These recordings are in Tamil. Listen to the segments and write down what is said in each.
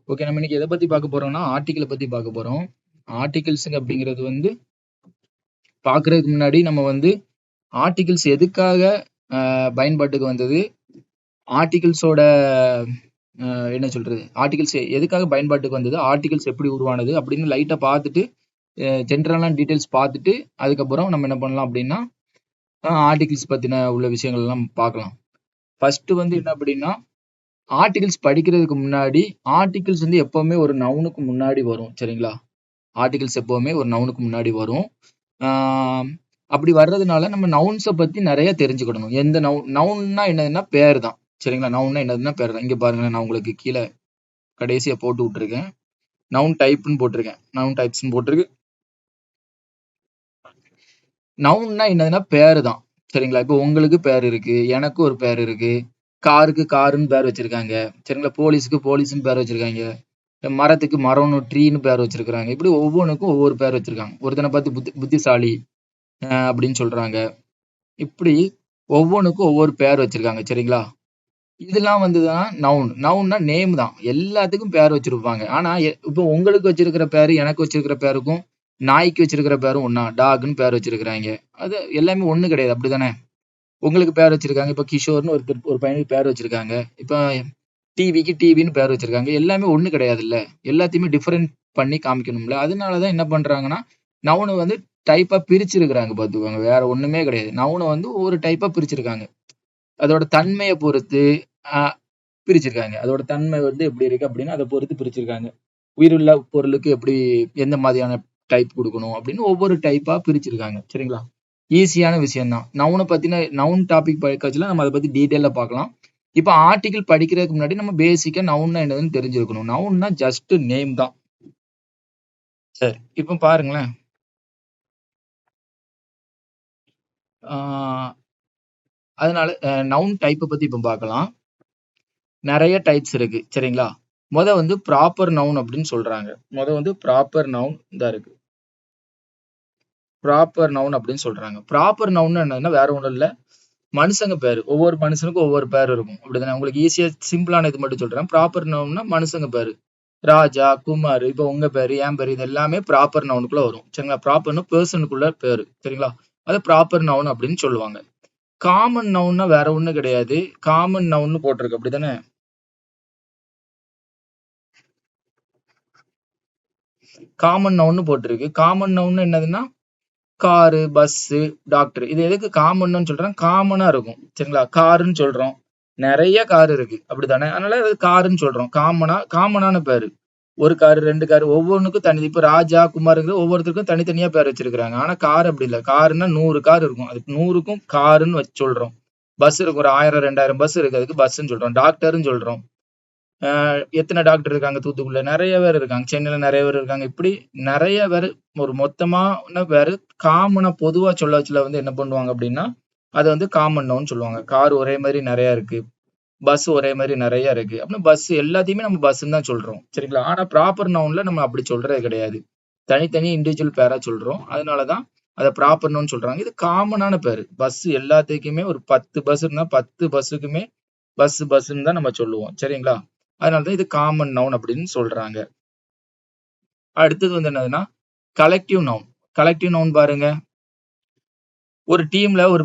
ஓகே, நம்ம இன்னைக்கு எதை பத்தி பார்க்க போறோம்னா ஆர்டிகிளை பத்தி பார்க்க போறோம். ஆர்டிகிள்ஸுங்க அப்படிங்கிறது வந்து பார்க்கறதுக்கு முன்னாடி நம்ம வந்து ஆர்டிகிள்ஸ் எதுக்காக பயன்பாட்டுக்கு வந்தது, ஆர்டிகிள்ஸோட என்ன சொல்றது, ஆர்டிகிள்ஸ் எதுக்காக பயன்பாட்டுக்கு வந்தது, ஆர்டிகிள்ஸ் எப்படி உருவானது அப்படின்னு லைட்டா பார்த்துட்டு ஜென்ரலான டீட்டெயில்ஸ் பார்த்துட்டு அதுக்கப்புறம் நம்ம என்ன பண்ணலாம் அப்படின்னா ஆர்டிகிள்ஸ் பத்தின உள்ள விஷயங்கள் எல்லாம் பார்க்கலாம். ஃபர்ஸ்ட் வந்து என்ன அப்படின்னா, ஆர்டிகிள்ஸ் படிக்கிறதுக்கு முன்னாடி ஆர்டிகிள்ஸ் வந்து எப்பவுமே ஒரு நவுனுக்கு முன்னாடி வரும். சரிங்களா? ஆர்டிகிள்ஸ் எப்பவுமே ஒரு நவுனுக்கு முன்னாடி வரும். அப்படி வர்றதுனால நம்ம நவுன்ஸை பத்தி நிறைய தெரிஞ்சுக்கிடணும். எந்த நவுன்னா என்னதுன்னா பேர் தான். சரிங்களா? நவுன்னா என்னதுன்னா பேர் தான். இங்க பாருங்களேன், நான் உங்களுக்கு கீழே கடைசியா போட்டு விட்டுருக்கேன். நவுன் டைப்னு போட்டிருக்கேன். நவுன் டைப்ஸ்னு போட்டிருக்கு. நவுன்னா என்னதுன்னா பேரு தான். சரிங்களா? இப்போ உங்களுக்கு பேர் இருக்கு, எனக்கு ஒரு பேர் இருக்கு, காருக்கு காருன்னு பேர் வச்சிருக்காங்க. சரிங்களா? போலீஸுக்கு போலீஸ்னு பேர் வச்சிருக்காங்க, மரத்துக்கு மரம்னு ட்ரீன்னு பேர் வச்சிருக்காங்க. இப்படி ஒவ்வொன்றுக்கும் ஒவ்வொரு பேர் வச்சிருக்காங்க. ஒருத்தனை பார்த்து புத்திசாலி அப்படின்னு சொல்றாங்க. இப்படி ஒவ்வொன்றுக்கும் ஒவ்வொரு பேர் வச்சிருக்காங்க. சரிங்களா? இதெல்லாம் வந்துதான் நவுன். நவுன்னா நேம் தான். எல்லாத்துக்கும் பேர் வச்சிருப்பாங்க. ஆனா இப்போ உங்களுக்கு வச்சிருக்கிற பேரு எனக்கு வச்சிருக்கிற பேருக்கும் நாய்க்கு வச்சிருக்கிற பேரும் ஒண்ணா? டாக்னு பேர் வச்சிருக்கிறாங்க. அது எல்லாமே ஒண்ணு கிடையாது. அப்படிதானே? உங்களுக்கு பேர் வச்சிருக்காங்க. இப்ப கிஷோர்னு ஒரு பையனுக்கு பேர் வச்சிருக்காங்க. இப்ப டிவிக்கு டிவின்னு பேர் வச்சிருக்காங்க. எல்லாமே ஒண்ணு கிடையாதுல்ல. எல்லாத்தையுமே டிஃபரெண்ட் பண்ணி காமிக்கணும்ல. அதனாலதான் என்ன பண்றாங்கன்னா நவுனை வந்து டைப்பா பிரிச்சிருக்கிறாங்க பாத்துக்கோங்க. வேற ஒண்ணுமே கிடையாது. நவுனை வந்து ஒவ்வொரு டைப்பா பிரிச்சிருக்காங்க. அதோட தன்மையை பொறுத்து பிரிச்சிருக்காங்க. அதோட தன்மை வந்து எப்படி இருக்கு அப்படின்னு அதை பொறுத்து பிரிச்சிருக்காங்க. உயிருள்ள பொருளுக்கு எப்படி எந்த மாதிரியான டைப் கொடுக்கணும் அப்படின்னு ஒவ்வொரு டைப்பா பிரிச்சிருக்காங்க. சரிங்களா? ஈஸியான விஷயம் தான். நவுனை பத்தின நவுன் டாபிக் படிக்கச்சுல நம்ம அதை பத்தி டீட்டெயிலா பார்க்கலாம். இப்ப ஆர்டிகிள் படிக்கிறதுக்கு முன்னாடி நம்ம பேசிக்கா நவுன்னா என்னதுன்னு தெரிஞ்சிருக்கணும். நவுன்னா ஜஸ்ட் நேம் தான். சரி, இப்ப பாருங்களேன். அதனால நவுன் டைப்பை பத்தி இப்ப பார்க்கலாம். நிறைய டைப்ஸ் இருக்கு. சரிங்களா? வந்து ப்ராப்பர் நவுன் அப்படின்னு சொல்றாங்க. வந்து ப்ராப்பர் நவுன் தான் இருக்கு. ப்ராப்பர் நவுன் அப்படின்னு சொல்றாங்க. ப்ராப்பர் நவுன் என்னன்னா வேற ஒண்ணும் இல்ல, மனுஷங்க பேரு. ஒவ்வொரு மனுஷனுக்கும் ஒவ்வொரு பேர் இருக்கும். அப்படிதானே? உங்களுக்கு ஈஸியா சிம்பிளான இது மட்டும் சொல்றேன். ப்ராப்பர் நவுன்னா மனுஷங்க பேரு. ராஜா, குமார், இப்ப உங்க பேரு, என் பேரு, இது எல்லாமே ப்ராப்பர் நவுனுக்குள்ள வரும். சரிங்களா? ப்ராப்பர்னு பெர்சனுக்குள்ள பேரு. சரிங்களா? அது ப்ராப்பர் நவுன் அப்படின்னு சொல்லுவாங்க. காமன் நவுன்னா வேற ஒண்ணும் கிடையாது. காமன் நவுன் போட்டிருக்கு. அப்படிதானே? காமன் நவுன் போட்டிருக்கு. காமன் நவுன் என்னதுன்னா காரு, பஸ்ஸு, டாக்டர். இது எதுக்கு காமன்னு சொல்றேன்? காமனா இருக்கும். சரிங்களா? காருன்னு சொல்றோம். நிறைய கார் இருக்கு. அப்படித்தானே? அதனால அது காருன்னு சொல்றோம். காமனான பேரு. ஒரு காரு, ரெண்டு காரு, ஒவ்வொன்றுக்கும் தனி. இப்ப ராஜா, குமாருங்கிற ஒவ்வொருத்தருக்கும் தனித்தனியா பேர் வச்சிருக்காங்க. ஆனா கார் அப்படி இல்ல. காருன்னா 100 கார் இருக்கும். அதுக்கு 100க்கும் காருன்னு வச்சு சொல்றோம். பஸ் இருக்கு, ஒரு 1000 2000 பஸ் இருக்கு, அதுக்கு பஸ்ன்னு சொல்றோம். டாக்டர்ன்னு சொல்றோம். எத்தனை டாக்டர் இருக்காங்க தூத்துக்குடியில? நிறைய பேர் இருக்காங்க. சென்னையில நிறைய பேர் இருக்காங்க. இப்படி நிறைய பேர் ஒரு மொத்தமான பேரு காமனா பொதுவா சொல்லச்சுல வந்து என்ன பண்ணுவாங்க அப்படின்னா அது வந்து காமன் நவுன் சொல்லுவாங்க. கார் ஒரே மாதிரி நிறைய இருக்கு, பஸ் ஒரே மாதிரி நிறைய இருக்கு அப்படின்னா பஸ் எல்லாத்தையுமே நம்ம பஸ்ன்னு தான் சொல்றோம். சரிங்களா? ஆனா ப்ராப்பர் நவுன்ல நம்ம அப்படி சொல்றது கிடையாது. தனித்தனி இண்டிவிஜுவல் பேரா சொல்றோம். அதனாலதான் அதை ப்ராப்பர் நவுன் சொல்றாங்க. இது காமனான பேரு. பஸ் எல்லாத்துக்குமே ஒரு 10 பஸ் இருந்தா 10 பஸ்ஸுக்குமே பஸ்ன்னு தான் நம்ம சொல்லுவோம். சரிங்களா? அதனாலதான் இது காமன் நவுன் அப்படின்னு சொல்றாங்க. அடுத்தது வந்து என்னதுன்னா கலெக்டிவ் நவுன். கலெக்டிவ் நவுன் பாருங்க. ஒரு டீம்ல ஒரு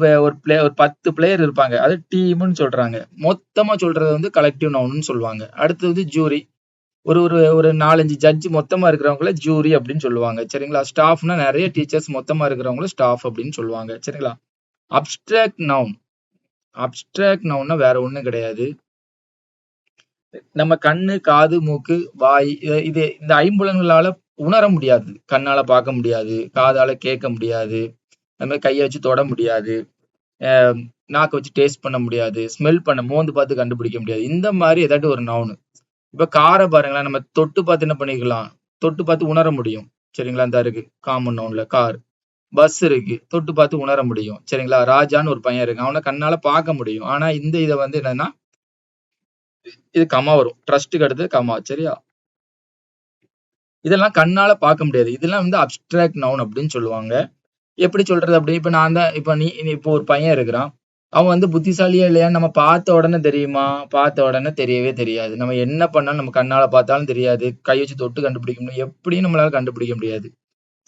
10 பிளேயர் இருப்பாங்க. அது டீம்னு சொல்றாங்க. மொத்தமா சொல்றது வந்து கலெக்டிவ் நவுன் சொல்லுவாங்க. அடுத்தது ஜூரி. ஒரு ஒரு ஒரு 4-5 ஜட்ஜ் மொத்தமா இருக்கிறவங்கள ஜூரி அப்படின்னு சொல்லுவாங்க. சரிங்களா? ஸ்டாஃப்னா நிறைய டீச்சர்ஸ் மொத்தமா இருக்கிறவங்கள ஸ்டாஃப் அப்படின்னு சொல்லுவாங்க. சரிங்களா? Abstract noun. அப்ஸ்ட்ராக்ட் நவுன்னா வேற ஒண்ணும் கிடையாது. நம்ம கண்ணு, காது, மூக்கு, வாய், இது இந்த ஐம்புலன்களால உணர முடியாது. கண்ணால பார்க்க முடியாது, காதால கேட்க முடியாது, அது மாதிரி கையை வச்சு தொட முடியாது, நாக்கை வச்சு டேஸ்ட் பண்ண முடியாது, ஸ்மெல் பண்ண மோந்து பார்த்து கண்டுபிடிக்க முடியாது. இந்த மாதிரி ஏதாட்டும் ஒரு நவுனு. இப்ப காரை பாருங்களேன், நம்ம தொட்டு பார்த்து என்ன பண்ணிக்கலாம்? தொட்டு பார்த்து உணர முடியும். சரிங்களா? இந்த இருக்கு காமன் நவுன்ல கார். பஸ் இருக்கு, தொட்டு பார்த்து உணர முடியும். சரிங்களா? ராஜான்னு ஒரு பையன் இருக்கு, அவனை கண்ணால பார்க்க முடியும். ஆனா இந்த இதை வந்து என்னன்னா இது கமா வரும். ட்ரஸ்ட்டுக்கு அடுத்து கமா. சரியா? இதெல்லாம் கண்ணால பார்க்க முடியாது. இதெல்லாம் வந்து அப்ஸ்ட்ராக்ட் நவுன் அப்படின்னு சொல்லுவாங்க. எப்படி சொல்றது அப்படி? இப்ப நான் தான் இப்ப நீ இப்போ ஒரு பையன் இருக்கிறான். அவன் வந்து புத்திசாலியா இல்லையான்னு நம்ம பார்த்த உடனே தெரியுமா? பார்த்த உடனே தெரியவே தெரியாது. நம்ம என்ன பண்ணாலும் நம்ம கண்ணால பார்த்தாலும் தெரியாது. கை வச்சு தொட்டு கண்டுபிடிக்க முடியும். எப்படியும் நம்மளால கண்டுபிடிக்க முடியாது.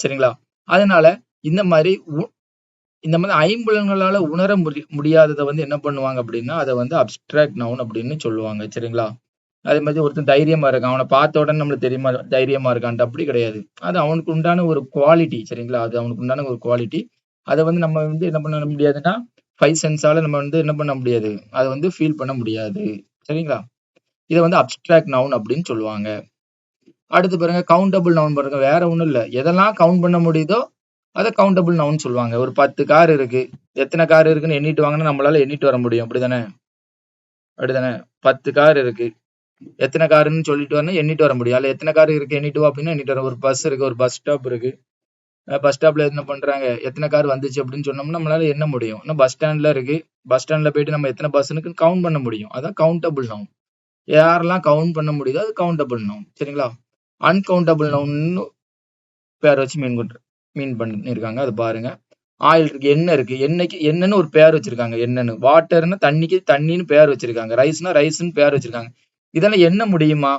சரிங்களா? அதனால இந்த மாரி இந்த மாதிரி ஐம்புலன்களால உணர முடியாததை வந்து என்ன பண்ணுவாங்க அப்படின்னா, அதை வந்து அப்ஸ்ட்ராக்ட் நவுன் அப்படின்னு சொல்லுவாங்க. சரிங்களா? அதே மாதிரி ஒருத்தன் தைரியமா இருக்கான். அவனை பார்த்த உடனே நம்மளுக்கு தெரியுமா தைரியமா இருக்கான்ட்டு? அப்படி கிடையாது. அது அவனுக்கு உண்டான ஒரு குவாலிட்டி. சரிங்களா? அது அவனுக்கு உண்டான ஒரு குவாலிட்டி. அதை வந்து நம்ம வந்து என்ன பண்ண முடியாதுன்னா, 5 சென்ஸால நம்ம வந்து என்ன பண்ண முடியாது? அதை வந்து ஃபீல் பண்ண முடியாது. சரிங்களா? இதை வந்து அப்ஸ்ட்ராக்ட் நவுன் அப்படின்னு சொல்லுவாங்க. அடுத்து பாருங்க கவுண்டபிள் நவுன் பாருங்க. வேற ஒண்ணும் இல்ல. எதெல்லாம் கவுண்ட் பண்ண முடியுதோ அதை கவுண்டபிள் நவுன் சொல்லுவாங்க. ஒரு 10 கார் இருக்கு. எத்தனை கார் இருக்குன்னு எண்ணிட்டு வாங்கன்னா நம்மளால எண்ணிட்டு வர முடியும். அப்படிதானே? அப்படிதானே? 10 கார் இருக்கு. எத்தனை காருன்னு சொல்லிட்டு வரணும், எண்ணிட்டு வர முடியும். அதுல எத்தனை கார் இருக்கு எண்ணிட்டு வா அப்படின்னா எண்ணிட்டு வர. ஒரு பஸ் இருக்கு, ஒரு பஸ் ஸ்டாப் இருக்கு. பஸ் ஸ்டாப்ல என்ன பண்றாங்க, எத்தனை கார் வந்துச்சு அப்படின்னு சொன்னோம்னா நம்மளால எண்ண முடியும். இன்னும் பஸ் ஸ்டாண்ட்ல இருக்கு. பஸ் ஸ்டாண்ட்ல போயிட்டு நம்ம எத்தனை பஸ்ஸுன்னு கவுண்ட் பண்ண முடியும். அதான் கவுண்டபிள் நவுன். யாரெல்லாம் கவுண்ட் பண்ண முடியுதோ அது கவுண்டபிள் நவுன். சரிங்களா? அன்கவுண்டபிள் நவுன் பேர் வச்சு மீன் பண்ணிருக்காங்க. அது பாருங்க. ஆயில் இருக்கு, எண்ணெய் இருக்கு. எண்ணெய்க்கு என்னன்னு ஒரு பேர் வச்சிருக்காங்க. என்னன்னு வாட்டர்னா தண்ணிக்கு தண்ணின்னு பேர் வச்சிருக்காங்க. ரைஸ்னா ரைஸ்ன்னு பேர் வச்சிருக்காங்க. இதெல்லாம் எண்ண முடியுமா?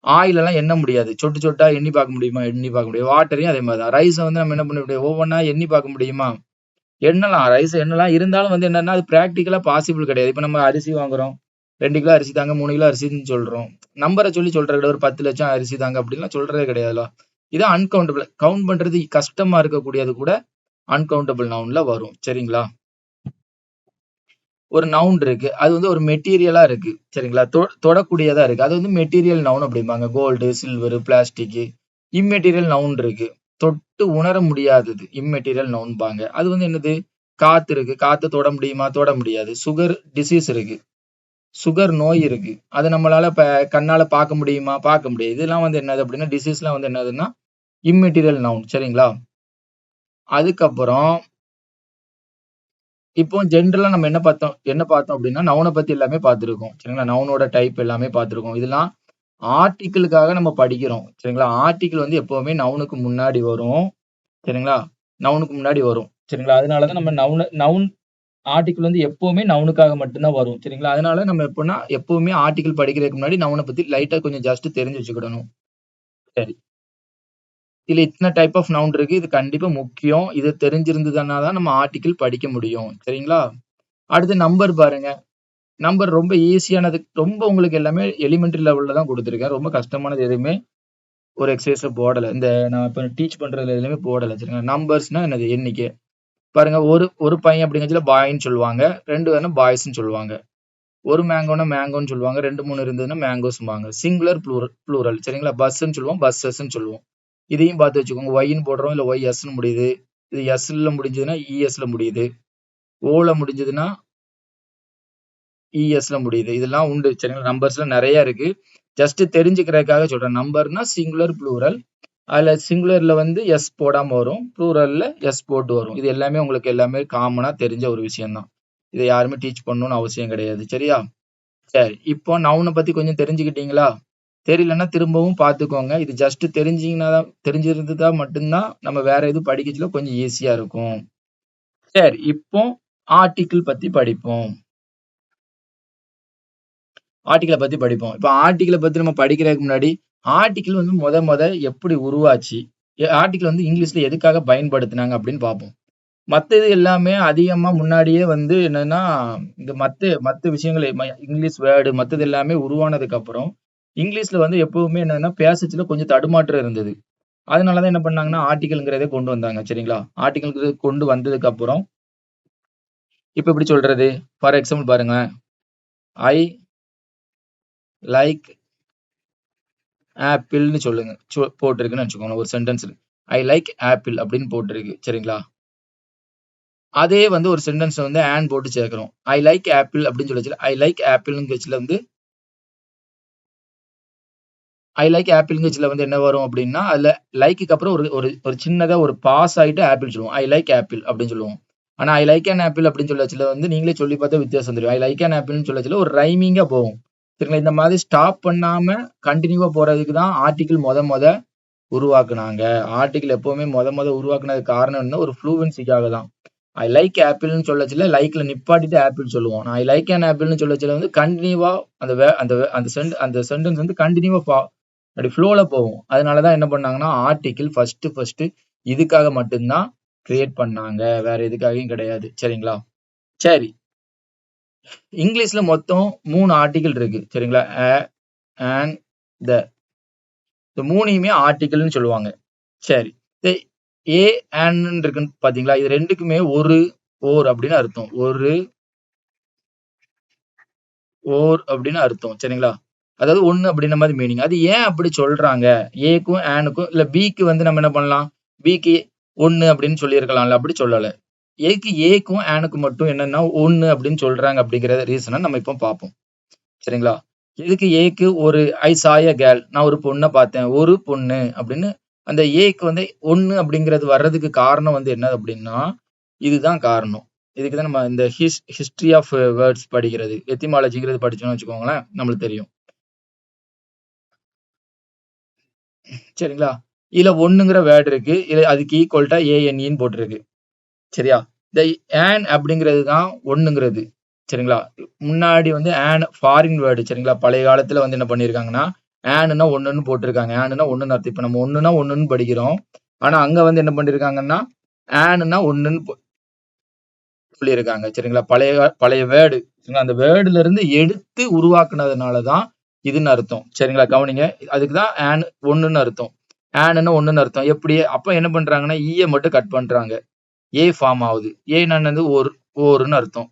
ஆயில் எல்லாம் எண்ண முடியாது. சொட்டு சொட்டா எண்ணி பார்க்க முடியுமா? எண்ணி பார்க்க முடியாது. வாட்டரையும் அதே மாதிரி தான். ரைஸை வந்து நம்ம என்ன பண்ண முடியும்? ஒவ்வொன்றா எண்ணி பார்க்க முடியுமா? எண்ணலாம். ரைஸ் எண்ணலாம். இருந்தாலும் வந்து என்னன்னா அது பிராக்டிக்கலா பாசிபிள் கிடையாது. இப்ப நம்ம அரிசி வாங்குறோம். 2 கிலோ அரிசி தாங்க, 3 கிலோ அரிசின்னு சொல்றோம். நம்பரை சொல்றது கிடையாது. ஒரு 10 லட்சம் அரிசி தாங்க அப்படின்லாம் சொல்றதே கிடையாதுல. இது அன்கவுண்டபிள். கவுண்ட் பண்றது கஷ்டமா இருக்கக்கூடியது கூட அன்கவுண்டபிள் நவுன்ல வரும். சரிங்களா? ஒரு நவுன் இருக்கு. அது வந்து ஒரு மெட்டீரியலா இருக்கு. சரிங்களா? தொடக்கூடியதா இருக்கு. அது வந்து மெட்டீரியல் நவுன் அப்படிம்பாங்க. Gold, silver, plastic. Immaterial noun இருக்கு. தொட்டு உணர முடியாதது இம்மெட்டீரியல் நவுன்பாங்க. அது வந்து என்னது? காத்து இருக்கு. காத்து தொட முடியுமா? தொட முடியாது. சுகர் டிசீஸ் இருக்கு. சுகர் நோய் இருக்கு. அது நம்மளால கண்ணால பார்க்க முடியுமா? பார்க்க முடியாது. இதெல்லாம் வந்து என்னது அப்படின்னா டிசீஸ்லாம் வந்து என்னதுன்னா இம்மெட்டீரியல் நவுன். சரிங்களா? அதுக்கப்புறம் இப்போ ஜென்ரலா நம்ம என்ன பார்த்தோம் அப்படின்னா நவுனை பத்தி எல்லாமே பார்த்திருக்கோம். சரிங்களா? நவுனோட டைப் எல்லாமே பார்த்திருக்கோம். இதெல்லாம் ஆர்டிக்கிளுக்காக நம்ம படிக்கிறோம். சரிங்களா? ஆர்டிக்கிள் வந்து எப்பவுமே நவுனுக்கு முன்னாடி வரும். சரிங்களா? நவுனுக்கு முன்னாடி வரும். சரிங்களா? அதனாலதான் நம்ம நவுன் ஆர்டிக்கிள் வந்து எப்பவுமே நவுனுக்காக மட்டும்தான் வரும். சரிங்களா? அதனால நம்ம எப்பவுமே ஆர்டிக்கிள் படிக்கிறதுக்கு முன்னாடி நவுனை பத்தி லைட்டா கொஞ்சம் ஜஸ்ட் தெரிஞ்சு வச்சுக்கிடணும். சரி. இதுல இத்தனை டைப் ஆஃப் நவுன் இருக்கு. இது கண்டிப்பா முக்கியம். இது தெரிஞ்சிருந்ததுன்னா தான் நம்ம ஆர்டிக்கிள் படிக்க முடியும். சரிங்களா? அடுத்து நம்பர் பாருங்க. நம்பர் ரொம்ப ஈஸியானது. ரொம்ப உங்களுக்கு எல்லாமே எலிமெண்டரி லெவல்ல தான் கொடுத்துருக்கேன். ரொம்ப கஷ்டமானது எதுவுமே ஒரு எக்ஸசைஸ்ல போடல. இந்த நான் இப்ப டீச் பண்றதுல எதுவுமே போடல. சரிங்களா? நம்பர்ஸ்னா என்னது? எண்ணிக்கை. பாருங்க, ஒரு பையன் அப்படிங்கறதுல பாய்ன்னு சொல்லுவாங்க. 2 பேர்னா பாய்ஸ்ன்னு சொல்லுவாங்க. ஒரு மேங்கோனா மேங்கோன்னு சொல்லுவாங்க. 2, 3 இருந்ததுன்னா மேங்கோஸ்ம்பாங்க. Singular plural. சரிங்களா? பஸ்ன்னு சொல்லுவோம், பஸ்ஸஸ்ன்னு சொல்லுவோம். இதையும் பார்த்து வச்சுக்கோங்க. ஒய்ன்னு போடுறோம், இல்ல ஒய்எஸ்ன்னு முடியுது. இது எஸ்ல முடிஞ்சதுன்னா இஎஸ்ல முடியுது. ஓல முடிஞ்சதுன்னா இஎஸ்ல முடியுது. இதெல்லாம் உண்டு. சரிங்களா? நம்பர்ஸ்ல நிறைய இருக்கு. ஜஸ்ட் தெரிஞ்சுக்கிறதுக்காக சொல்றேன். நம்பர்னா சிங்குலர் ப்ளூரல். அதுல சிங்குலர்ல வந்து எஸ் போடாம வரும். ப்ளூரல்ல எஸ் போட்டு வரும். இது எல்லாமே உங்களுக்கு எல்லாமே காமனா தெரிஞ்ச ஒரு விஷயம் தான். இதை யாருமே டீச் பண்ணணும்னு அவசியம் கிடையாது. சரியா? சரி. இப்போ நவுனை பத்தி கொஞ்சம் தெரிஞ்சுக்கிட்டீங்களா? தெரியலன்னா திரும்பவும் பார்த்துக்கோங்க. இது ஜஸ்ட் தெரிஞ்சிருந்ததா மட்டும்தான் நம்ம வேற எதுவும் படிக்கிறதுல கொஞ்சம் ஈஸியா இருக்கும். சரி, இப்போ ஆர்டிக்கிள் பத்தி படிப்போம். ஆர்டிக்கிளை பத்தி படிப்போம். இப்போ ஆர்டிக்கிளை பத்தி நம்ம படிக்கிறதுக்கு முன்னாடி ஆர்டிக்கிள் வந்து முத எப்படி உருவாச்சு, ஆர்டிக்கிள் வந்து இங்கிலீஷ்ல எதுக்காக பயன்படுத்தினாங்க அப்படின்னு பார்ப்போம். மத்த இது எல்லாமே அதிகமா முன்னாடியே வந்து என்னன்னா இந்த மத்த விஷயங்கள் இங்கிலீஷ் வேர்டு மத்தது எல்லாமே உருவானதுக்கு அப்புறம் இங்கிலீஷ்ல வந்து எப்பவுமே என்னன்னா பேசச்சுல கொஞ்சம் தடுமாற்றம் இருந்தது. அதனாலதான் என்ன பண்ணாங்கன்னா ஆர்டிக்கிள்ங்கிறதே கொண்டு வந்தாங்க. சரிங்களா? ஆர்டிக்கிள் கொண்டு வந்ததுக்கு அப்புறம் இப்ப எப்படி சொல்றது? ஃபார் எக்ஸாம்பிள் பாருங்க. ஐ லைக் ஆப்பிள்னு சொல்லுங்க. போட்டிருக்குன்னு வச்சுக்கோங்க. ஒரு சென்டென்ஸ் ஐ லைக் ஆப்பிள் அப்படின்னு போட்டிருக்கு. சரிங்களா? அதே வந்து ஒரு சென்டென்ஸ் வந்து ஆன் போட்டு சேர்க்கிறோம். ஐ லைக் ஆப்பிள் அப்படின்னு சொல்லி ஐ லைக் ஆப்பிள்ங்கிறதுல வந்து ஐ லைக் ஆப்பிள்ங்கிறதுல வந்து என்ன வரும் அப்படின்னா அதுல லைக்கு அப்புறம் ஒரு சின்னதா ஒரு பாஸ் ஆயிட்டு ஆப்பிள் சொல்லுவோம். ஐ லைக் ஆப்பிள் அப்படின்னு சொல்லுவோம். ஆனா ஐ லைக் அன் ஆப்பிள் அப்படின்னு சொல்லச்சுல வந்து நீங்களே சொல்லி பார்த்தா வித்தியாசம் தெரியும். ஐ லைக் அன் ஆப்பிள்னு சொல்லச்சுல ஒரு ரைமிங்கா போகும். சரிங்களா? இந்த மாதிரி ஸ்டாப் பண்ணாம கண்டினியூவா போறதுக்கு தான் ஆர்டிகிள் முத உருவாக்குனாங்க. ஆர்டிகிள் எப்பவுமே முத உருவாக்குனதுக்கு காரணம் என்ன? ஒரு ஃப்ளூவன்சிக்காக தான். ஐ லைக் ஆப்பிள்னு சொல்லச்சுல லைக்ல நிப்பாட்டிட்டு ஆப்பிள் சொல்லுவோம். ஐ லைக் அன் ஆப்பிள்னு சொல்லச்சுல வந்து கண்டினியூவா அந்த சென்டென்ஸ் வந்து கண்டினியூவா அப்படி ஃப்ளோல போகும். அதனாலதான் என்ன பண்ணாங்கன்னா ஆர்டிகிள் ஃபர்ஸ்ட் இதுக்காக மட்டும்தான் கிரியேட் பண்ணாங்க, வேற எதுக்காகவும் கிடையாது. சரிங்களா? சரி, இங்கிலீஷ்ல மொத்தம் 3 ஆர்டிகிள் இருக்கு. சரிங்களா? அண்ட் த மூணையுமே ஆர்டிகிள்னு சொல்லுவாங்க. சரி, ஏ அண்ட் இருக்குன்னு பாத்தீங்களா? இது ரெண்டுக்குமே ஒரு ஓர் அப்படின்னு அர்த்தம். ஓர் அப்படின்னு அர்த்தம். சரிங்களா? அதாவது ஒண்ணு அப்படின்ற மாதிரி மீனிங். அது ஏன் அப்படி சொல்றாங்க? ஏக்கும் ஆனுக்கும் இல்ல பிக்கு வந்து நம்ம என்ன பண்ணலாம்? பிக்கு ஒண்ணு அப்படின்னு சொல்லியிருக்கலாம்ல, அப்படி சொல்லல. ஏக்கும் ஆனுக்கும் மட்டும் என்னன்னா ஒண்ணு அப்படின்னு சொல்றாங்க அப்படிங்கிற ரீசனை நம்ம இப்போ பார்ப்போம். சரிங்களா? இதுக்கு ஏக்கு ஒரு ஐ சாய கேர்ள், நான் ஒரு பொண்ணை பார்த்தேன், ஒரு பொண்ணு அப்படின்னு அந்த ஏக்கு வந்து ஒண்ணு அப்படிங்கிறது வர்றதுக்கு காரணம் வந்து என்ன அப்படின்னா இதுதான் காரணம். இதுக்கு தான் நம்ம இந்த ஹிஸ்டரி ஆஃப் வேர்ட்ஸ் படிக்கிறது, எத்திமாலஜிங்கிறது படிச்சோம்னு வச்சுக்கோங்களேன், நம்மளுக்கு தெரியும். சரிங்களா? இதுல ஒண்ணுங்கிற வேர்டு இருக்கு, அதுக்கு ஈக்குவல்ட்டா ஏஎன்இன்னு போட்டிருக்கு. சரியா? இந்த ஏன் அப்படிங்கிறது தான் ஒண்ணுங்கிறது. சரிங்களா? முன்னாடி வந்து ஆன் ஃபாரின் வேர்டு. சரிங்களா? பழைய காலத்துல வந்து என்ன பண்ணிருக்காங்கன்னா ஆனுன்னா ஒண்ணுன்னு போட்டிருக்காங்க. ஆனுன்னா ஒண்ணுன்னு அர்த்தம். இப்ப நம்ம ஒண்ணுன்னா ஒண்ணுன்னு படிக்கிறோம். ஆனா அங்க வந்து என்ன பண்ணிருக்காங்கன்னா ஆனுன்னா ஒண்ணுன்னு சொல்லியிருக்காங்க. சரிங்களா? பழைய வேர்டு. அந்த வேர்டுல இருந்து எடுத்து உருவாக்குனதுனாலதான் இதுன்னு அர்த்தம். சரிங்களா? கவனிங்க. அதுக்குதான் ஆன் ஒண்ணுன்னு அர்த்தம். ஆனுன்னா ஒண்ணுன்னு அர்த்தம். எப்படி? அப்ப என்ன பண்றாங்கன்னா ஈய மட்டும் கட் பண்றாங்க. ஏ ஃபார்ம் ஆகுது. ஏன்னு ஓருன்னு அர்த்தம்.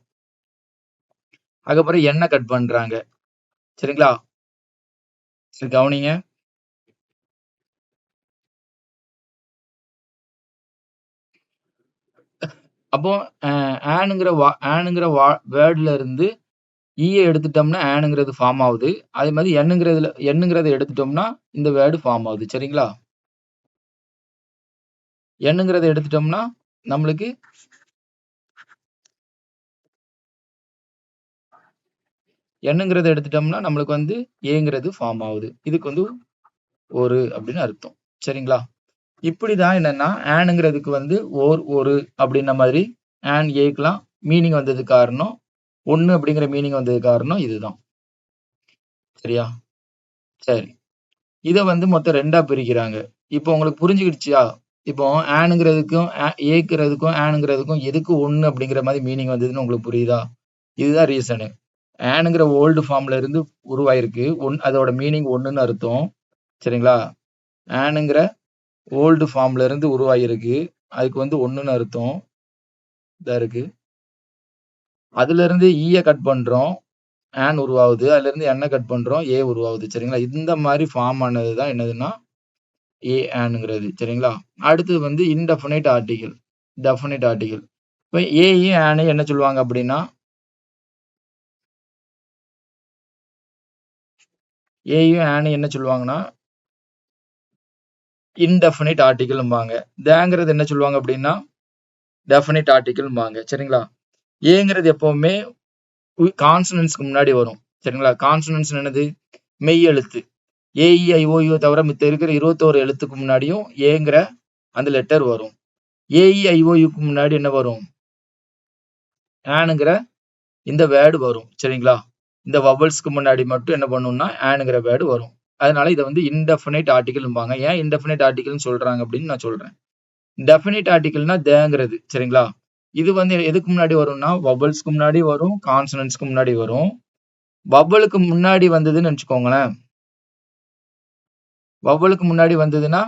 அதுக்கப்புறம் என்ன கட் பண்றாங்க. சரிங்களா? சரி, கவனிங்க. அப்போ ஆனுங்கிற வேர்டுல இருந்து ஈய எடுத்துட்டோம்னா ஆனுங்கிறது ஃபார்ம் ஆகுது. அதே மாதிரி எண்ணுங்கிறத எடுத்துட்டோம்னா இந்த வேர்டு ஃபார்ம் ஆகுது. சரிங்களா? எண்ணுங்கிறத எடுத்துட்டோம்னா நம்மளுக்கு வந்து ஏங்கிறது ஃபார்ம் ஆகுது. இதுக்கு வந்து ஒரு அப்படின்னு அர்த்தம். சரிங்களா? இப்படிதான் என்னன்னா ஆனுங்கிறதுக்கு வந்து ஒரு அப்படின்ன மாதிரி ஆன் ஏக்கலாம் மீனிங் வந்தது காரணம், ஒண்ணு அப்படிங்கிற மீனிங் வந்தது காரணம் இதுதான். சரியா? சரி, இத வந்து மொத்தம் 2ஆ பிரிக்கிறாங்க. இப்போ உங்களுக்கு புரிஞ்சுக்கிடுச்சா? இப்போ ஆனுங்கிறதுக்கும் ஏக்குறதுக்கும் ஆனுங்கிறதுக்கும் எதுக்கு ஒண்ணு அப்படிங்கிற மாதிரி மீனிங் வந்ததுன்னு உங்களுக்கு புரியுதா? இதுதான் ரீசனு. ஆனுங்கிற ஓல்டு ஃபார்ம்ல இருந்து உருவாயிருக்கு. அதோட மீனிங் ஒண்ணுன்னு அர்த்தம். சரிங்களா? ஆனுங்கிற ஓல்டு ஃபார்ம்ல இருந்து உருவாயிருக்கு. அதுக்கு வந்து ஒண்ணுன்னு அர்த்தம். இதா இருக்கு. அதுல இருந்து ஈய கட் பண்றோம். ஆன் உருவாகுது. அதுல இருந்து என்ன கட் பண்றோம்? ஏ உருவாகுது. சரிங்களா? இந்த மாதிரி ஃபார்ம் ஆனதுதான் என்னதுன்னா ஏ ஆனுங்கிறது. சரிங்களா? அடுத்தது வந்து இன்டெஃபினைட் ஆர்டிகிள், டெஃபினைட் ஆர்டிகிள். இப்ப ஏயும் ஆனையும் என்ன சொல்லுவாங்க அப்படின்னா ஏயும் ஆனையும் என்ன சொல்லுவாங்கன்னா இன்டெஃபினைட் ஆர்டிகிள்ம்பாங்க. தேங்கிறது என்ன சொல்லுவாங்க அப்படின்னா டெஃபினைட் ஆர்டிகிள்ம்பாங்க. சரிங்களா? ஏங்கிறது எப்பவுமே கான்சனன்ஸ்க்கு முன்னாடி வரும். சரிங்களா? கான்சனன்ஸ் என்னது? மெய் எழுத்து. ஏஇஐஓயு தவிர மித்த இருக்கிற 21 எழுத்துக்கு முன்னாடியும் ஏங்கிற அந்த லெட்டர் வரும். ஏஇஐஓயுக்கு முன்னாடி என்ன வரும்? ஆனுங்கிற இந்த வேர்டு வரும். சரிங்களா? இந்த வவல்ஸ்க்கு முன்னாடி மட்டும் என்ன பண்ணும்னா ஆனுங்கிற வேர்டு வரும். அதனால இதை வந்து இன்டெஃபினைட் ஆர்டிகிள்ம்பாங்க. ஏன் இன்டெஃபினைட் ஆர்டிகிள்னு சொல்றாங்க அப்படின்னு நான் சொல்றேன். டெஃபினைட் ஆர்டிகிள்னா தேங்கிறது. சரிங்களா? இது வந்து எதுக்கு முன்னாடி வரும்னா வவல்ஸ்க்கு முன்னாடி வரும், கான்சனன்ட்ஸ்க்கு முன்னாடி வரும். வவலுக்கு முன்னாடி வந்ததுன்னு நினைச்சுக்கோங்களேன். வவலுக்கு முன்னாடி வந்ததுன்னா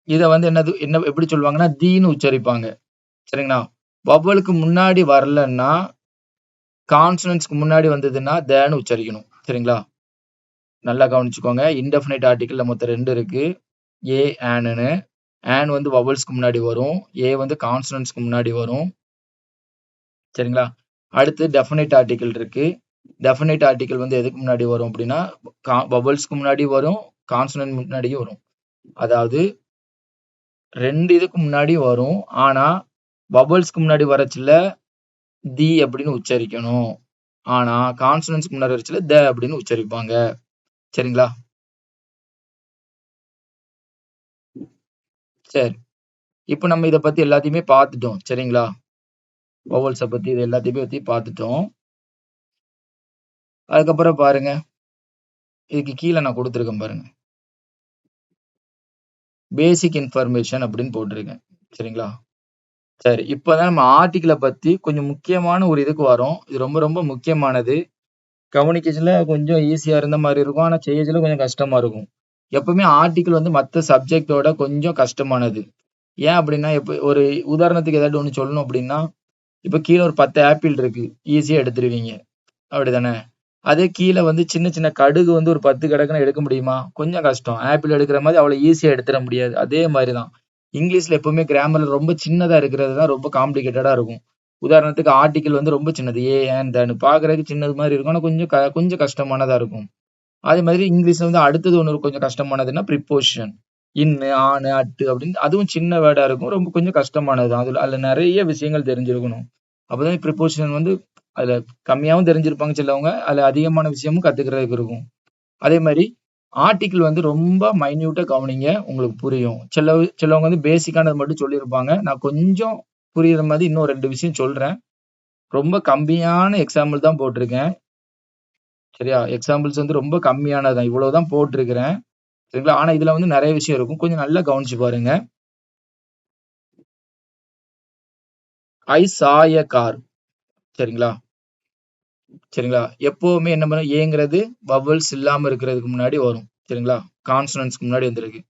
இதை வந்து என்ன எப்படி சொல்லுவாங்கன்னா தீன்னு உச்சரிப்பாங்க. சரிங்களா? வவலுக்கு முன்னாடி வரலன்னா கான்சனன்ட்ஸ்க்கு முன்னாடி வந்ததுன்னா தேன்னு உச்சரிக்கணும். சரிங்களா? நல்லா கவனிச்சுக்கோங்க. இன்டெஃபினைட் ஆர்டிகிள்ல மொத்தம் 2 இருக்கு. ஏ ஆன்னு. ஆன் வந்து வவல்ஸ்க்கு முன்னாடி வரும். ஏ வந்து கான்சனன்ட்ஸ்க்கு முன்னாடி வரும். சரிங்களா? அடுத்து டெஃபினைட் ஆர்டிகிள் இருக்கு. டெஃபினைட் ஆர்டிகிள் வந்து எதுக்கு முன்னாடி வரும் அப்படின்னா வவல்ஸ்க்கு முன்னாடி வரும், கான்சனன்ட் முன்னாடியும் வரும். அதாவது 2 இதுக்கு முன்னாடி வரும். ஆனா வவல்ஸ்க்கு முன்னாடி வரச்சுல தி அப்படின்னு உச்சரிக்கணும். ஆனா கான்சனன்ட்ஸ்க்கு முன்னாடி வரச்சுல த அப்படின்னு உச்சரிப்பாங்க. சரிங்களா? சரி, இப்ப நம்ம இத பத்தி எல்லாத்தையுமே பார்த்துட்டோம். சரிங்களா? வவல்ஸை பத்தி இது எல்லாத்தையுமே பத்தி பார்த்துட்டோம். அதுக்கப்புறம் பாருங்க, இதுக்கு கீழே நான் கொடுத்துருக்கேன் பாருங்க, பேசிக் இன்ஃபர்மேஷன் அப்படின்னு போட்டிருக்கேன். சரிங்களா? சரி, இப்பதான் நம்ம ஆர்டிகிளை பத்தி கொஞ்சம் முக்கியமான ஒரு இதுக்கு வரோம். இது ரொம்ப ரொம்ப முக்கியமானது. கம்யூனிகேஷன்ல கொஞ்சம் ஈஸியா இருந்த மாதிரி இருக்கும், ஆனா செய்யறதுல கொஞ்சம் கஷ்டமா இருக்கும். எப்பவுமே ஆர்டிகிள் வந்து மற்ற சப்ஜெக்டோட கொஞ்சம் கஷ்டமானது. ஏன் அப்படின்னா, இப்ப ஒரு உதாரணத்துக்கு ஏதாட்டு ஒண்ணு சொல்லணும் அப்படின்னா, இப்ப கீழ ஒரு 10 ஆப்பிள் இருக்கு. ஈஸியா எடுத்துருவீங்க. அப்படிதானே? அதே கீழ வந்து சின்ன சின்ன கடுகு வந்து ஒரு 10 கிடக்குன்னா எடுக்க முடியுமா? கொஞ்சம் கஷ்டம். ஆப்பிள் எடுக்கிற மாதிரி அவ்வளவு ஈஸியா எடுத்துட முடியாது. அதே மாதிரி தான். இங்கிலீஷ்ல எப்பவுமே கிராமர்ல ரொம்ப சின்னதா இருக்கிறது தான் ரொம்ப காம்ப்ளிகேட்டடா இருக்கும். உதாரணத்துக்கு ஆர்டிகிள் வந்து ரொம்ப சின்னது. ஏ, ஏன், தன்னு பார்க்கறதுக்கு சின்னது மாதிரி இருக்கும். ஆனா கொஞ்சம் கஷ்டமானதா இருக்கும். அதே மாதிரி இங்கிலீஷ்ல வந்து அடுத்தது ஒண்ணு கொஞ்சம் கஷ்டமானதுன்னா ப்ரிப்போசிஷன். இன்னு, ஆனு, அட்டு அப்படின்னு அதுவும் சின்ன வேர்டா இருக்கும். ரொம்ப கொஞ்சம் கஷ்டமானது தான். அதுல நிறைய விஷயங்கள் தெரிஞ்சிருக்கணும். அப்பதான் ப்ரிப்போசிஷன் வந்து அதுல கம்மியாவும் தெரிஞ்சிருப்பாங்க சிலவங்க. அதுல அதிகமான விஷயமும் கத்துக்கிறதுக்கு இருக்கும். அதே மாதிரி ஆர்டிகிள் வந்து ரொம்ப மைன்யூட்டா கவனிங்க. உங்களுக்கு புரியும். சிலவங்க வந்து பேசிக்கானது மட்டும் சொல்லியிருப்பாங்க. நான் கொஞ்சம் புரியுற மாதிரி இன்னும் 2 விஷயம் சொல்றேன். ரொம்ப கம்மியான எக்ஸாம்பிள் தான் போட்டிருக்கேன். சரியா? எக்ஸாம்பிள்ஸ் வந்து ரொம்ப கம்மியானதுதான். இவ்வளவுதான் போட்டிருக்கிறேன். சரிங்களா? ஆனா இதுல வந்து நிறைய விஷயம் இருக்கும். கொஞ்சம் நல்லா கவனிச்சு பாருங்க. ஐ சா எ கார். சரிங்களா? சரிங்களா? எப்பவுமே என்ன பண்ணும், ஏங்கிறது வவல்ஸ் இல்லாம இருக்கிறதுக்கு முன்னாடி வரும். சரிங்களா? கான்சனன்ட்ஸ்க்கு முன்னாடி வந்திருக்கு.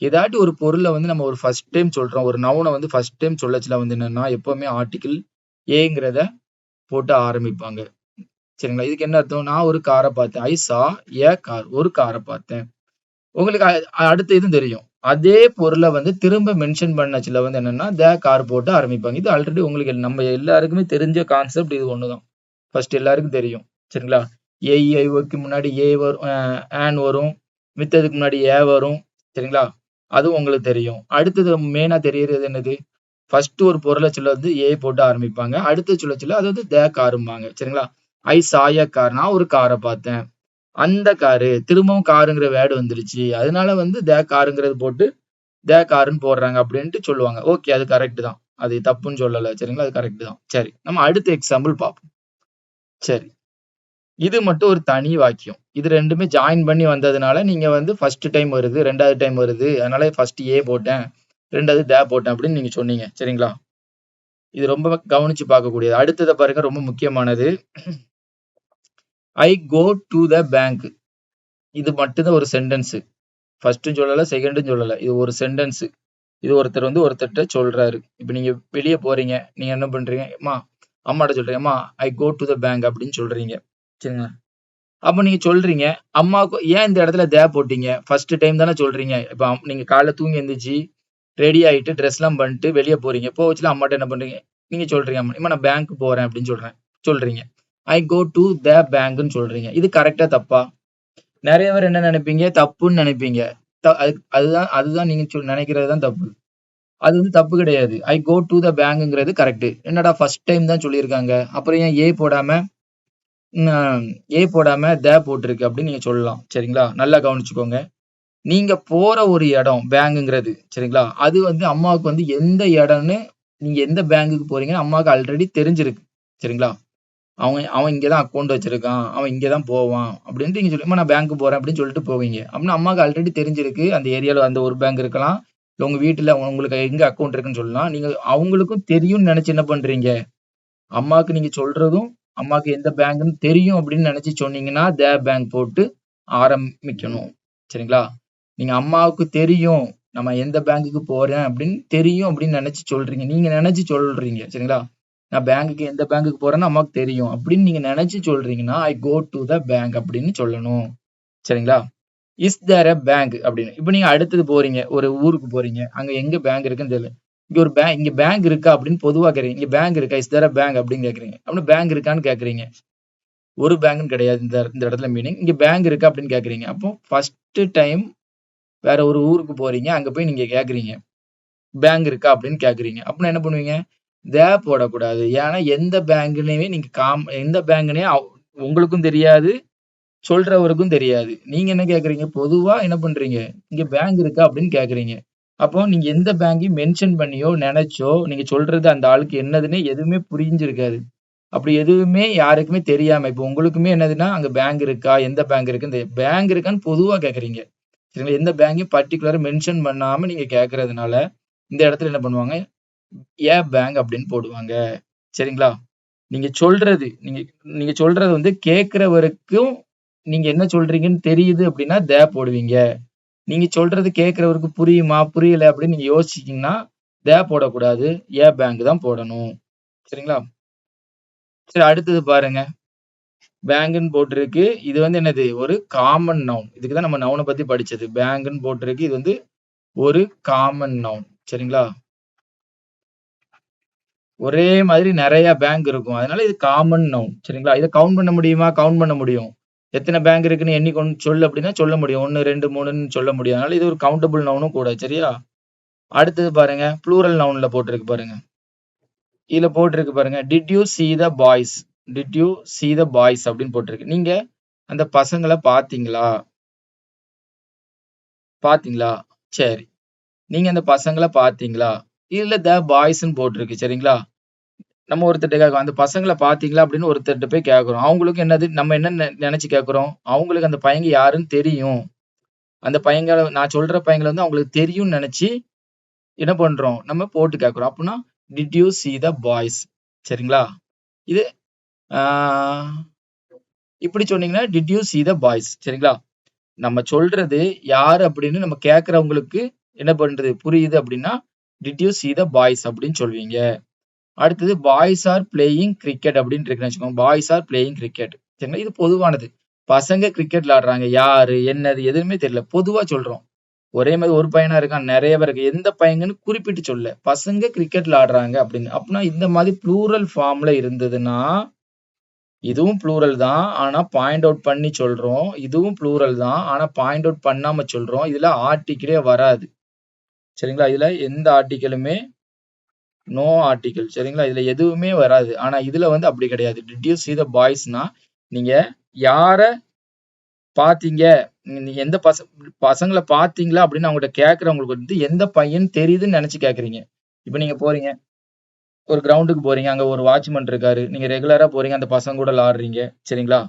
ஏதாட்டி ஒரு பொருளை வந்து நம்ம ஒரு ஃபர்ஸ்ட் டைம் சொல்றோம். ஒரு நவுனை வந்து ஃபர்ஸ்ட் டைம் சொல்லச்சுல வந்து என்னன்னா, எப்பவுமே ஆர்டிகிள் ஏங்கிறத போட்டு ஆரம்பிப்பாங்க. சரிங்களா? இதுக்கு என்ன அர்த்தம்? நான் ஒரு காரை பார்த்தேன். ஐ சா எ கார். ஒரு காரை பார்த்தேன். உங்களுக்கு அடுத்த இதுவும் தெரியும். அதே பொருளை வந்து திரும்ப மென்ஷன் பண்ணச்சுல வந்து என்னன்னா, த கார் போட்டு ஆரம்பிப்பாங்க. இது ஆல்ரெடி உங்களுக்கு நம்ம எல்லாருக்குமே தெரிஞ்ச கான்செப்ட் இது ஒண்ணுதான். ஃபர்ஸ்ட் எல்லாருக்கும் தெரியும். சரிங்களா? ஏஇஐஓக்கு முன்னாடி ஏ வரும், ஆன் வரும். மித்ததுக்கு முன்னாடி ஏ வரும். சரிங்களா? அதுவும் உங்களுக்கு தெரியும். அடுத்தது மெயினா தெரியறது என்னது? ஃபர்ஸ்ட் ஒரு பொருளை சொல்ல வந்து ஏ போட்டு ஆரம்பிப்பாங்க. அடுத்த சொல்லச்சுல அது வந்து த காரும்பாங்க. சரிங்களா? ஐ சாய கார். நான் ஒரு காரை பார்த்தேன். அந்த காரு திரும்பவும் காருங்கிற வேர்டு வந்துருச்சு. அதனால வந்து த காருங்கிறது போட்டு த காருன்னு போடுறாங்க அப்படின்ட்டு சொல்லுவாங்க. ஓகே, அது கரெக்ட் தான். அது தப்புன்னு சொல்லல. சரிங்களா? அது கரெக்ட் தான். சரி, நம்ம அடுத்த எக்ஸாம்பிள் பார்ப்போம். சரி, இது மட்டும் ஒரு தனி வாக்கியம். இது ரெண்டுமே ஜாயின் பண்ணி வந்ததுனால நீங்க வந்து ஃபர்ஸ்ட் டைம் வருது, 2வது டைம் வருது. அதனால ஃபர்ஸ்ட் ஏ போட்டேன், 2வது த போட்டேன் அப்படின்னு நீங்க சொன்னீங்க. சரிங்களா? இது ரொம்ப கவனிச்சு பார்க்கக்கூடியது. அடுத்தத பாருங்க, ரொம்ப முக்கியமானது. ஐ கோ டு த பேங்க். இது மட்டும் தான் ஒரு சென்டென்ஸ். ஃபர்ஸ்ட்டும் சொல்லல, செகண்டும் சொல்லல. இது ஒரு சென்டென்ஸ். இது ஒருத்தர் வந்து ஒருத்தர்ட்ட சொல்றாரு. இப்ப நீங்க வெளிய போறீங்க. நீங்க என்ன பண்றீங்க? அம்மா, அம்மாட்ட சொல்றீங்க. அம்மா, ஐ கோ டு த பேங்க் அப்படின்னு சொல்றீங்க. சரிங்களா? அப்ப நீங்க சொல்றீங்க. அம்மாவுக்கு ஏன் இந்த இடத்துல போட்டீங்க? ஃபர்ஸ்ட் டைம் தானே சொல்றீங்க. இப்ப நீங்க காலைல தூங்கி எந்திரிச்சு, ரெடி ஆயிட்டு, ட்ரெஸ்லாம் பண்ணிட்டு வெளிய போறீங்க. போகச்சுல அம்மாட்ட என்ன பண்றீங்க? நீங்க சொல்றீங்க, அம்மா நான் பேங்க் போறேன் அப்படின்னு சொல்றீங்க. ஐ கோ டு த பேங்க்ன்னு சொல்றீங்க. இது கரெக்ட்டா தப்பா? நெறைய பேர் என்ன நெனைப்பீங்க? தப்புன்னு நெனைப்பீங்க. அதுதான் அதுதான் நீங்க நெனைக்கிறது தான் தப்பு. அது வந்து தப்பு கிடையாது. ஐ கோ டு த பேங்க்ங்கிறது கரெக்ட். என்னடா ஃபர்ஸ்ட் டைம் தான் சொல்லியிருக்காங்க. அப்புறம் ஏன் ஏ போடாம த போட்டிருக்கு அப்படின்னு நீங்க சொல்லலாம். சரிங்களா? நல்லா கவனிச்சுக்கோங்க. நீங்க போற ஒரு இடம் பேங்க்ங்கிறது. சரிங்களா? அது வந்து அம்மாவுக்கு வந்து எந்த இடம்னு, நீங்க எந்த பேங்க்குக்கு போறீங்கன்னு அம்மாவுக்கு ஆல்ரெடி தெரிஞ்சிருக்கு. சரிங்களா? அவன் அவன் இங்க தான் அக்கவுண்ட் வச்சிருக்கான். அவன் இங்க தான் போவான் அப்படின்ட்டு நீங்க சொல்லி, அம்மா நான் பேங்க் போறேன் அப்படின்னு சொல்லிட்டு போவீங்க. அப்படின்னா அம்மாவுக்கு ஆல்ரெடி தெரிஞ்சிருக்கு. அந்த ஏரியால அந்த ஒரு பேங்க் இருக்கலாம். இல்ல உங்க வீட்டுல உங்களுக்கு எங்க அக்கவுண்ட் இருக்குன்னு சொல்லலாம். நீங்க அவங்களுக்கும் தெரியும்னு நினைச்சு என்ன பண்றீங்க? அம்மாவுக்கு நீங்க சொல்றதும், அம்மாவுக்கு எந்த பேங்க்ன்னு தெரியும் அப்படின்னு நினைச்சு சொன்னீங்கன்னா, த பேங்க் போட்டு ஆரம்பிக்கணும். சரிங்களா? நீங்க அம்மாவுக்கு தெரியும், நம்ம எந்த பேங்க்குக்கு போறேன் அப்படின்னு தெரியும் அப்படின்னு நினைச்சு சொல்றீங்க. நீங்க நினைச்சு சொல்றீங்க. சரிங்களா? நான் பேங்க்குக்கு எந்த பேங்க்குக்கு போறேன்னு அம்மாவுக்கு தெரியும் அப்படின்னு நீங்க நினைச்சு சொல்றீங்கன்னா, ஐ கோ டு த பேங்க் அப்படின்னு சொல்லணும். சரிங்களா? இஸ் தேர் எ பேங்க் அப்படின்னு. இப்ப நீங்க அடுத்தது போறீங்க. ஒரு ஊருக்கு போறீங்க. அங்க எங்க பேங்க் இருக்குன்னு தெரியல. இங்க பேங்க் இருக்கா அப்படின்னு பொதுவா கேக்குறீங்க. இங்க பேங்க் இருக்கா? இஸ் தேர் எ பேங்க் அப்படின்னு கேக்குறீங்க. அப்படின்னா பேங்க் இருக்கான்னு கேக்குறீங்க. ஒரு பேங்க்னு கிடையாது இந்த இந்த இடத்துல மீனிங். இங்க பேங்க் இருக்கா அப்படின்னு கேக்குறீங்க. அப்போ ஃபர்ஸ்ட் டைம் வேற ஒரு ஊருக்கு போறீங்க. அங்க போய் நீங்க கேக்குறீங்க. பேங்க் இருக்கா அப்படின்னு கேக்குறீங்க. அப்படின்னா என்ன பண்ணுவீங்க? போடக்கூடாது. ஏன்னா எந்த பேங்க்னவே நீங்க எந்த பேங்க்னே உங்களுக்கும் தெரியாது. சொல்றவருக்கும் தெரியாது. நீங்க என்ன கேக்குறீங்க? பொதுவா என்ன பண்றீங்க? இங்க பேங்க் இருக்கா அப்படின்னு கேக்குறீங்க. அப்போ நீங்க எந்த பேங்கையும் மென்ஷன் பண்ணியோ நினைச்சோ நீங்க சொல்றது அந்த ஆளுக்கு என்னதுன்னு எதுவுமே புரிஞ்சிருக்காது. அப்படி எதுவுமே யாருக்குமே தெரியாம இப்போ உங்களுக்குமே என்னதுன்னா அங்க பேங்க் இருக்கா, எந்த பேங்க் இருக்கு, இந்த பேங்க் இருக்கான்னு பொதுவா கேக்குறீங்க. சரிங்களா? எந்த பேங்கையும் பர்டிகுலரா மென்ஷன் பண்ணாம நீங்க கேக்குறதுனால இந்த இடத்துல என்ன பண்ணுவாங்க, ஏ பேங்க் அப்படின்னு போடுவாங்க. சரிங்களா? நீங்க சொல்றது நீங்க நீங்க சொல்றது வந்து கேட்கிறவருக்கும் நீங்க என்ன சொல்றீங்கன்னு தெரியுது அப்படின்னா போடுவீங்க. நீங்க சொல்றது கேட்கிறவருக்கு புரியுமா புரியல அப்படின்னு நீங்க யோசிச்சீங்கன்னா போடக்கூடாது. பேங்க் தான் போடணும். சரிங்களா? சரி, அடுத்தது பாருங்க. பேங்க்ன்னு போட்டிருக்கு. இது வந்து என்னது, ஒரு காமன் நவுன். இதுக்கு தான் நம்ம நவுனை பத்தி படிச்சது. பேங்க்ன்னு போட்டிருக்கு. இது வந்து ஒரு காமன் நவுன். சரிங்களா? ஒரே மாதிரி நிறைய பேங்க் இருக்கும். அதனால இது காமன் நவுன். சரிங்களா? இத கவுண்ட் பண்ண முடியுமா? கவுண்ட் பண்ண முடியும். எத்தனை பேங்க் இருக்குன்னு எண்ணி சொல்லு அப்படின்னா சொல்ல முடியும். 1, 2, 3ன்னு சொல்ல முடியும். அதனால இது ஒரு கவுண்டபிள் நவுனும் கூட. சரியா? அடுத்தது பாருங்க. ப்ளூரல் நவுன்ல போட்டிருக்கு பாருங்க. இதுல போட்டிருக்கு பாருங்க. Did you see the boys? Did you see the boys அப்படின்னு போட்டிருக்கு. நீங்க அந்த பசங்களை பாத்தீங்களா? பாத்தீங்களா? சரி. நீங்க அந்த பசங்களை பாத்தீங்களா? இல்ல the boysன்னு போட்டிருக்கு. சரிங்களா? நம்ம ஒருத்தர்ட்ட கேட்கிறோம். அந்த பசங்கள பார்த்தீங்களா? அப்படின்னு ஒருத்தர்ட்ட போய் கேட்கிறோம். அவங்களுக்கு என்னது, நம்ம என்ன நெனச்சு கேட்கிறோம்? அவங்களுக்கு அந்த பையங்க யாருன்னு தெரியும். அந்த பையங்கள நான் சொல்ற பையங்கள வந்து அவங்களுக்கு தெரியும்னு நெனச்சு என்ன பண்றோம்? நம்ம போட்டு கேட்கிறோம். அப்பன்னா, did you see the boys? சரிங்களா? இது ஆ இப்படி சொன்னீங்கன்னா, did you see the boys? சரிங்களா? நம்ம சொல்றது யாரு அப்படின்னு நம்ம கேட்கிறவங்களுக்கு என்ன பண்றது? புரியுது அப்படின்னா, did you see the boys? அப்படின்னு சொல்வீங்க. அடுத்தது பாய்ஸ் ஆர் பிளேயிங் கிரிக்கெட் அப்படின்னு இருக்குன்னு வச்சுக்கோங்க. Boys are playing cricket. சரிங்களா? இது பொதுவானது. பசங்க கிரிக்கெட் விளையாடுறாங்க. யாரு? என்னது? எதுவுமே தெரியல. பொதுவா சொல்றோம். ஒரே மாதிரி ஒரு பையனா இருக்கான். நிறைய பேர் இருக்கு. எந்த பையங்கன்னு குறிப்பிட்டு சொல்லல. பசங்க கிரிக்கெட் விளையாடுறாங்க அப்படின்னு. அப்படின்னா இந்த மாதிரி ப்ளூரல் ஃபார்ம்ல இருந்ததுன்னா, இதுவும் ப்ளூரல் தான். ஆனா பாயிண்ட் அவுட் பண்ணி சொல்றோம். இதுவும் ப்ளூரல் தான். ஆனா பாயிண்ட் அவுட் பண்ணாம சொல்றோம். இதுல ஆர்டிக்கிளே வராது. சரிங்களா? இதுல எந்த ஆர்டிக்கிளுமே நோ ஆர்டிக்கிள். சரிங்களா? இதுல எதுவுமே வராது. ஆனா இதுல வந்து அப்படி கிடையாது. டிட் யூ see the boysனா, நீங்க யார பாத்தீங்க? நீங்க எந்த பசங்கள பாத்தீங்களா? அப்படின்னு அவங்ககிட்ட கேட்கிறவங்களுக்கு வந்து எந்த பையன் தெரியுதுன்னு நெனச்சு கேட்கிறீங்க. இப்ப நீங்க போறீங்க. ஒரு கிரவுண்டுக்கு போறீங்க. அங்க ஒரு வாட்ச்மேன் இருக்காரு. நீங்க ரெகுலரா போறீங்க. அந்த பசங்க கூட விளையாடுறீங்க. சரிங்களா?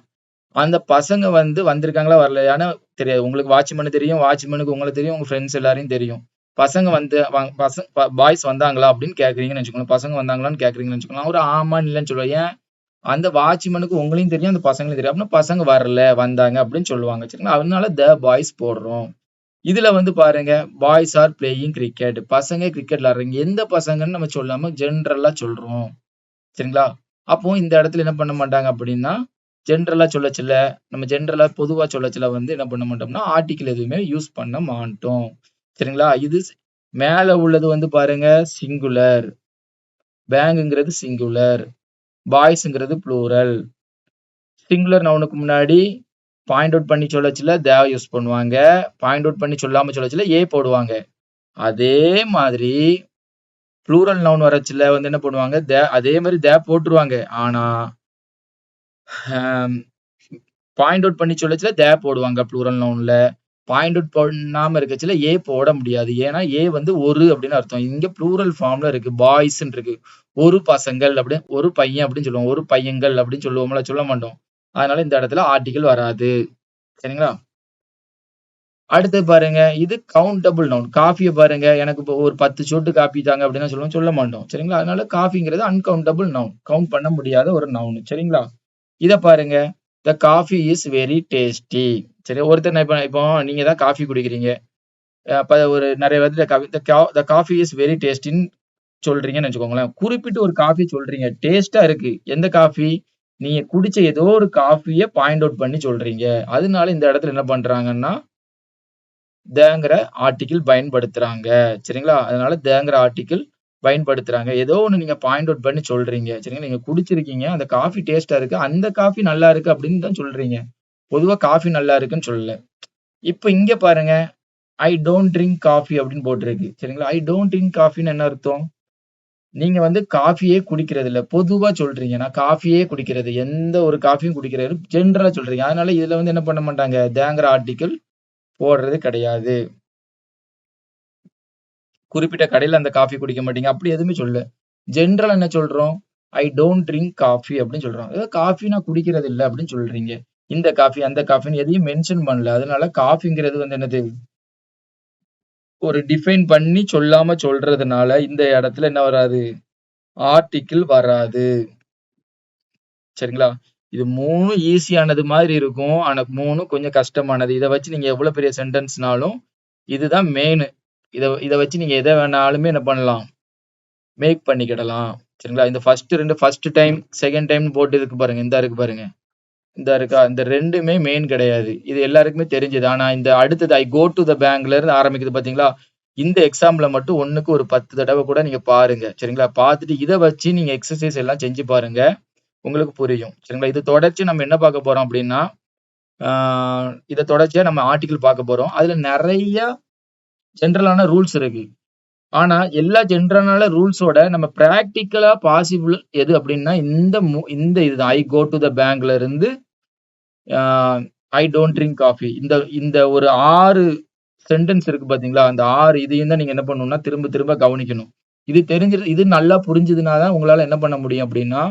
அந்த பசங்க வந்து வந்திருக்காங்களா? வரலையான்னு தெரியாது. உங்களுக்கு வாட்ச்மேன் தெரியும். வாட்ச்மேனுக்கு உங்கள தெரியும். உங்க ஃபிரெண்ட்ஸ் எல்லாரையும் தெரியும். பசங்க வந்து பாய்ஸ் வந்தாங்களா? அப்படின்னு கேட்கிறீங்கன்னு வச்சுக்கோங்களேன். பசங்க வந்தாங்களான்னு கேட்கிறீங்கன்னு வச்சுக்கோங்களேன். அவரு ஆமான்னு இல்லன்னு சொல்லுவாரு. ஏன்? அந்த வாட்ச்மேனுக்கு உங்களையும் தெரியும். அந்த பசங்களையும் தெரியும். அப்படின்னா பசங்க வரல, வந்தாங்க அப்படின்னு சொல்லுவாங்க. சரிங்களா? அதனால பாய்ஸ் போடுறோம். இதுல வந்து பாருங்க, பாய்ஸ் ஆர் பிளேயிங் கிரிக்கெட். பசங்க கிரிக்கெட் விளையாடுறீங்க. எந்த பசங்கன்னு நம்ம சொல்லாம ஜென்ரலா சொல்றோம். சரிங்களா? அப்போ இந்த இடத்துல என்ன பண்ண மாட்டாங்க அப்படின்னா, ஜென்ரலா சொல்லச்சுல, நம்ம ஜென்ரலா பொதுவா சொல்லச்சுல வந்து என்ன பண்ண மாட்டோம்னா, ஆர்டிக்கிள் எதுவுமே யூஸ் பண்ண மாட்டோம். சரிங்களா? இது மேல உள்ளது வந்து பாருங்க சிங்குலர். பேங்குங்கிறது சிங்குலர். பாய்ஸ்ங்கிறது ப்ளூரல். சிங்குலர் நவுனுக்கு முன்னாடி பாயிண்ட் அவுட் பண்ணி சொல்லச்சுல யூஸ் பண்ணுவாங்க. பாயிண்ட் அவுட் பண்ணி சொல்லாம சொல்லச்சுல போடுவாங்க. அதே மாதிரி ப்ளூரல் நவுன் வரச்சுல வந்து என்ன பண்ணுவாங்க, அதே மாதிரி போட்டுருவாங்க. ஆனா பாயிண்ட் அவுட் பண்ணி சொல்லச்சுல போடுவாங்க ப்ளூரல் நவுன்ல. பாயிண்ட் அவுட் பண்ணாம இருக்கச்சுல போட முடியாது. ஏன்னா வந்து ஒரு அப்படின்னு அர்த்தம். இங்க ப்ளூரல் ஃபார்ம்ல இருக்கு. பாய்ஸ்ன்னு இருக்கு. ஒரு பசங்கள் அப்படி, ஒரு பையன் அப்படின்னு சொல்லுவோம். ஒரு பையங்கள் அப்படின்னு சொல்லுவோம்ல, சொல்ல மாட்டோம். அதனால இந்த இடத்துல ஆர்டிகிள் வராது. சரிங்களா? அடுத்து பாருங்க, இது கவுண்டபிள் நவுன். காஃபிய பாருங்க, எனக்கு இப்போ ஒரு 10 சொட்டு காப்பி தாங்க அப்படின்னா சொல்லுவோம், சொல்ல மாட்டோம். சரிங்களா? அதனால காஃபிங்கிறது அன்கவுண்டபிள் நவுன். கவுண்ட் பண்ண முடியாத ஒரு நவுன். சரிங்களா? இத பாருங்க. த காஃபி இஸ் வெரி டேஸ்டி. சரி, ஒருத்தர் இப்ப இப்போ நீங்க தான் காஃபி குடிக்கிறீங்க. அப்ப ஒரு நிறைய விதத்துல த காஃபி இஸ் வெரி டேஸ்டின்னு சொல்றீங்கன்னு வச்சுக்கோங்களேன். குறிப்பிட்டு ஒரு காஃபி சொல்றீங்க. டேஸ்டா இருக்கு. எந்த காஃபி? நீங்க குடிச்ச ஏதோ ஒரு காஃபிய பாயிண்ட் அவுட் பண்ணி சொல்றீங்க. அதனால இந்த இடத்துல என்ன பண்றாங்கன்னா, தேங்கிற ஆர்டிக்கிள் பயன்படுத்துறாங்க. சரிங்களா? அதனால தேங்கிற ஆர்டிக்கிள் பயன்படுத்துறாங்க. ஏதோ ஒண்ணு நீங்க பாயிண்ட் அவுட் பண்ணி சொல்றீங்க. சரிங்களா? நீங்க குடிச்சிருக்கீங்க. அந்த காஃபி டேஸ்ட்டா இருக்கு. அந்த காஃபி நல்லா இருக்கு அப்படின்னு தான் சொல்றீங்க. பொதுவா காஃபி நல்லா இருக்குன்னு சொல்லல. இப்ப இங்க பாருங்க. ஐ டோன்ட் ட்ரிங்க் காஃபி அப்படின்னு போட்டிருக்கு. சரிங்களா? ஐ டோன்ட் ட்ரிங்க் காஃபின்னு என்ன அர்த்தம்? நீங்க வந்து காஃபியே குடிக்கிறது இல்ல. பொதுவா சொல்றீங்க. நான் காஃபியே குடிக்கிறது. எந்த ஒரு காஃபியும் குடிக்கிறது ஜெனரலா சொல்றீங்க. அதனால இதுல வந்து என்ன பண்ண மாட்டாங்க. தேங்கிற ஆர்டிக்கிள் போடுறது கிடையாது. குறிப்பிட்ட கடையில அந்த காஃபி குடிக்க மாட்டீங்க அப்படி எதுவுமே சொல்லல. ஜென்ரல் என்ன சொல்றோம்? ஐ டோன்ட் ட்ரிங்க் காஃபி அப்படின்னு சொல்றோம். காஃபி நான் குடிக்கிறது இல்லை அப்படின்னு சொல்றீங்க. இந்த காஃபி அந்த காஃபின்னு எதையும் மென்ஷன் பண்ணல. அதனால காஃபிங்கிறது வந்து என்னது, ஒரு டிஃபைன் பண்ணி சொல்லாம சொல்றதுனால இந்த இடத்துல என்ன வராது, ஆர்டிக்கிள் வராது. சரிங்களா? இது 3 ஈஸியானது மாதிரி இருக்கும். ஆனா 3 கொஞ்சம் கஷ்டமானது. இதை வச்சு நீங்க எவ்வளவு பெரிய சென்டென்ஸ்னாலும் இதுதான் மெயின். இதை வச்சு நீங்க எதை வேணாலுமே என்ன பண்ணலாம், மேக் பண்ணிக்கிடலாம். சரிங்களா? இந்த ஃபர்ஸ்ட் டைம் செகண்ட் டைம் போட்டு இருக்கு பாருங்க, இந்த இருக்கு பாருங்க, இந்த இருக்கா, இந்த ரெண்டுமே மெயின் கிடையாது. இது எல்லாருக்குமே தெரிஞ்சது. ஆனா இந்த அடுத்தது ஐ கோ டு த பேங்க்ல இருந்து ஆரம்பிக்குது பாத்தீங்களா, இந்த எக்ஸாம்பிள மட்டும் 1க்கு ஒரு 10 தடவை கூட நீங்க பாருங்க. சரிங்களா? பார்த்துட்டு இதை வச்சு நீங்க எக்ஸசைஸ் எல்லாம் செஞ்சு பாருங்க, உங்களுக்கு புரியும். சரிங்களா? இது தொடர்ச்சி நம்ம என்ன பார்க்க போறோம் அப்படின்னா, இதை தொடர்ச்சியா நம்ம ஆர்டிகிள் பார்க்க போறோம். அதுல நிறைய ஜென்ரலான ரூல்ஸ் இருக்கு. ஆனா எல்லா ஜென்ரலான ரூல்ஸோட நம்ம பிராக்டிக்கலா பாசிபிள் எது அப்படின்னா இந்த இதுதான். ஐ கோ டு த பேங்க்ல இருந்து ஐ டோன்ட் ட்ரிங்க் காஃபி, இந்த ஒரு 6 சென்டென்ஸ் இருக்கு பாத்தீங்களா, அந்த 6 இதையும் தான் நீங்க என்ன பண்ணணும்னா திரும்ப திரும்ப கவனிக்கணும். இது நல்லா புரிஞ்சதுனா தான் உங்களால என்ன பண்ண முடியும் அப்படின்னா,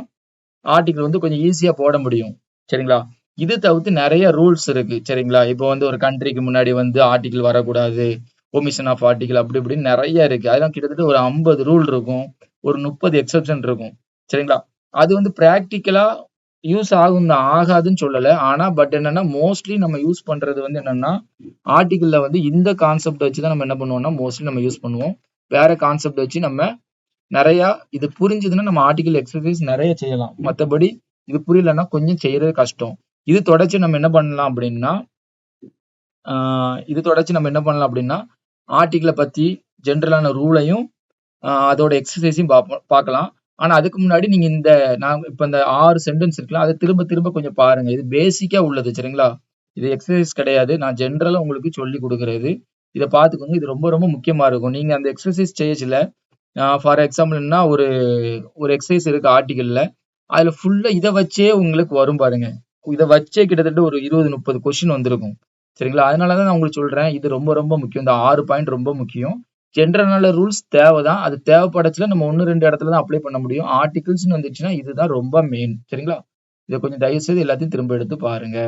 ஆர்டிகிள் வந்து கொஞ்சம் ஈஸியா போட முடியும். சரிங்களா? இது தவிர்த்து நிறைய ரூல்ஸ் இருக்கு. சரிங்களா? இப்போ வந்து ஒரு கண்ட்ரிக்கு முன்னாடி வந்து ஆர்டிகிள் வரக்கூடாது, ஒமிஷன் ஆஃப் ஆர்டிகிள், அப்படி இப்படின்னு நிறைய இருக்கு. அதெல்லாம் கிட்டத்தட்ட ஒரு 50 ரூல் இருக்கும், ஒரு 30 எக்ஸெப்ஷன் இருக்கும். சரிங்களா? அது வந்து பிராக்டிக்கலா யூஸ் ஆகும் தான், ஆகாதுன்னு சொல்லல. ஆனா பட் என்னன்னா மோஸ்ட்லி நம்ம யூஸ் பண்றது வந்து என்னன்னா, ஆர்டிகிள்ல வந்து இந்த கான்செப்ட் வச்சு தான் நம்ம என்ன பண்ணுவோம்னா மோஸ்ட்லி நம்ம யூஸ் பண்ணுவோம். வேற கான்செப்ட் வச்சு நம்ம நிறைய, இது புரிஞ்சதுன்னா நம்ம ஆர்டிகிள் எக்ஸசைஸ் நிறைய செய்யலாம். மற்றபடி இது புரியலன்னா கொஞ்சம் செய்யறது கஷ்டம். இது தொடர்ச்சி நம்ம என்ன பண்ணலாம் அப்படின்னா, ஆர்டிகிளை பத்தி ஜென்ரலான ரூலையும் அதோட எக்ஸசைஸையும் பார்க்கலாம். ஆனா அதுக்கு முன்னாடி நீங்க நான் இப்ப இந்த 6 சென்டென்ஸ் இருக்கலாம், அதை திரும்ப திரும்ப கொஞ்சம் பாருங்க. இது பேசிக்கா உள்ளது. சரிங்களா? இது எக்ஸசைஸ் கிடையாது, நான் ஜென்ரலா உங்களுக்கு சொல்லி கொடுக்கறது. இதை பார்த்துக்கோங்க, இது ரொம்ப ரொம்ப முக்கியமா இருக்கும். நீங்க அந்த எக்ஸசைஸ் செய்யல, ஃபார் எக்ஸாம்பிள்னா ஒரு எக்ஸசைஸ் இருக்கு ஆர்டிகிள்ல, அதுல ஃபுல்லா இதை வச்சே உங்களுக்கு வரும் பாருங்க. இதை வச்சே கிட்டத்தட்ட ஒரு 20-30 கொஸ்டின் வந்திருக்கும். சரிங்களா? அதனாலதான் நான் உங்களுக்கு சொல்றேன், இது ரொம்ப ரொம்ப முக்கியம். இந்த 6 பாயிண்ட் ரொம்ப முக்கியம். ஜென்ரலான ரூல்ஸ் தேவைதான். அது தேவைப்படச்சுல நம்ம 1-2 இடத்துல தான் அப்ளை பண்ண முடியும். ஆர்டிகிள்ஸ்னு வந்துச்சுன்னா இதுதான் ரொம்ப மெயின். சரிங்களா? இதை கொஞ்சம் தயவு செய்து எல்லாத்தையும் திரும்ப எடுத்து பாருங்க.